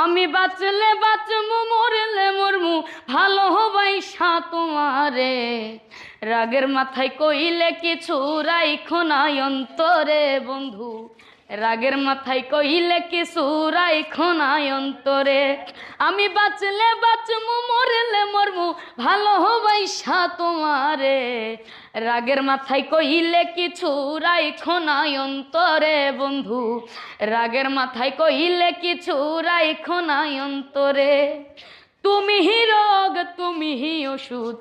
আমি বাঁচলে বাঁচমু মরলে মরমু ভালোবাসা তোমারে। রাগের মাথায় কইলে কিছু রাইখো নাই অন্তরে বন্ধু, রাগের মাথায় কইলে কিছু রাইখো নাই অন্তরে। আমি বাঁচলে বাঁচমু মরলে মরমু ভালোবাসা তোমারে। রাগের মাথায় কইলে কিছু রাইখো নাই অন্তরে বন্ধু, রাগের মাথায় কইলে কিছু রাইখো নাই অন্তরে। তুমি হি রোগ তুমি হি ওষুধ,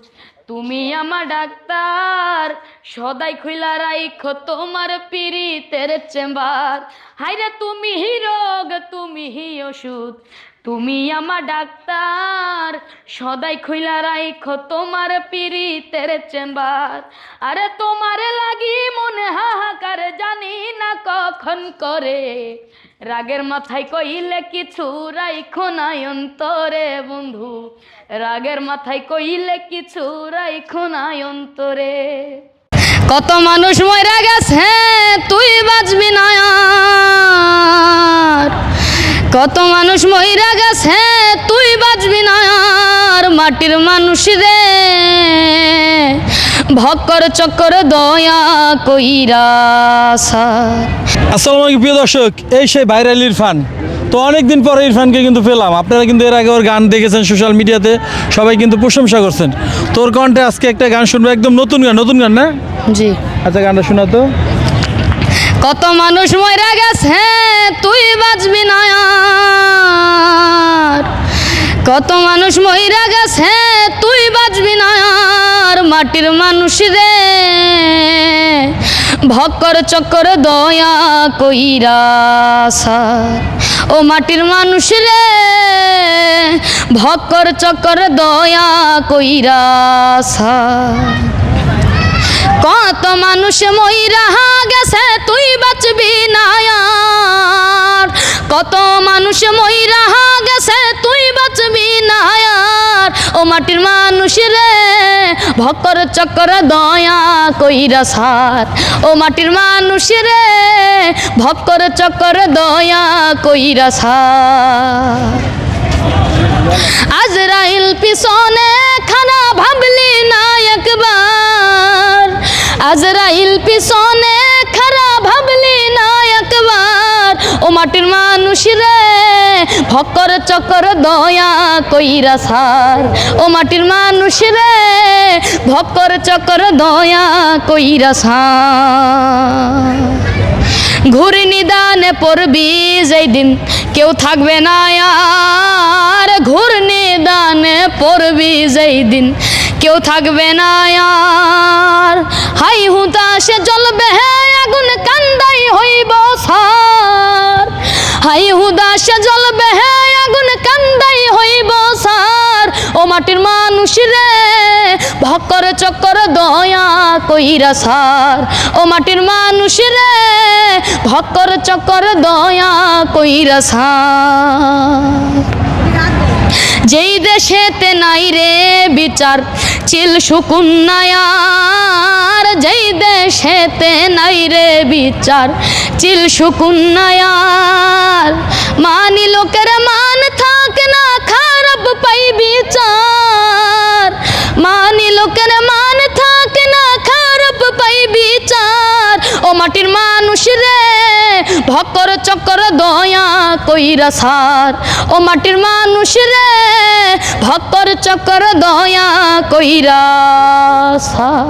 তুমি আমার ডাক্তার, সদাই খুইলা রাইখো তোমার পীড়িতের চেম্বার। হাইরে তুমি হি রোগ তুমি হি ওষুধ, তুমি আমার ডাক্তার, সদাই খুইলা রাইখো তোমার পীড়িতের চেম্বার। আরে তোমার লাগি মনে হাহাকার জানি না কখন করে। রাগের মাথায় কইলে কিছু রাইখো নাই অন্তরে বন্ধু, রাগের মাথায় কইলে কিছু রাইখো নাই অন্তরে। কত মানুষ মইরা গেছে তুই বাঁচবি না আর, কত মানুষ মইরা গেছে তুই বাঁচবি না আর। মাটির মানুষ রে ভক্কর চক্কর দয়া কইরা সার। আসসালামু আলাইকুম প্রিয় দর্শক, এই সেই ভাইরাল ইরফান। তো অনেকদিন পরে ইরফানকে কিন্তু পেলাম। আপনারা কিন্তু এর আগে ওর গান দেখেছেন সোশ্যাল মিডিয়াতে, সবাই কিন্তু প্রশংসা করছেন। তোর কণ্ঠে আজকে একটা গান শুনবো, একদম নতুন গান। নতুন গান না? জি। আচ্ছা গানটা শোনা তো। কত মানুষ মইরা গেছে তুই বাঁচবি না আর, কত মানুষ মইরা গেছে তুই বাঁচবি না আর। মাটির মানুষ রে ভক্কর চক্কর দয়া কইরা সার। ও মাটির মানুষ রে ভক্কর চক্কর দয়া কইরা সার। কত মানুষ মইরা গেছে তুই বাঁচবি না আর, কত মানুষ মইরা গেছে তুই বাঁচবি না আর। ও মাটির মানুষ রে ভক্কর চক্কর দয়া কইরা সার। ও মাটির মানুষ রে ভক্কর চক্কর দয়া কইরা সার। আজরাইল পিছনে খানা ভাবলি না একবার, আজরাইল পিছনে খারা ভাবলি না একবার। ও মাটির মানুষ রে ভক্কর চক্কর দয়া কইরা সার। ও মাটির মানুষ রে ভক্কর চক্কর দয়া কইরা সার। ঘূর্ণি দানে পড়বি যেই দিন কেউ থাকবে না আর, ঘূর্ণি দানে পড়বি যেই দিন কেউ থাকবে না আর। হাই হুতাশে জ্বলবে আগুন কান্দাই হইব সার, হাই হুদাসে জ্বলবে আগুন কান্দাই হইব সার। ও মাটির মানুষ রে ভক্কর চক্কর দয়া কইরা সার। ও মাটির মানুষ রে ভক্কর চক্কর দয়া কইরা সার। যেই দেশেতে নাই রে বিচার চিল সুকুন নাই আর, যেই দেশেতে নাই রে বিচার চিল সুকুন নাই আর। মানি লোকের মান থাকে না খারাপ পাই বিচার, মানি লোকের মান থাকে না খারাপ পাই বিচার। ও মাটির মানুষ রে ভক্কর চক্কর দয়া কইরা সার। ও মাটির মানুষ রে ভক্কর চক্কর দয়া কইরা সার।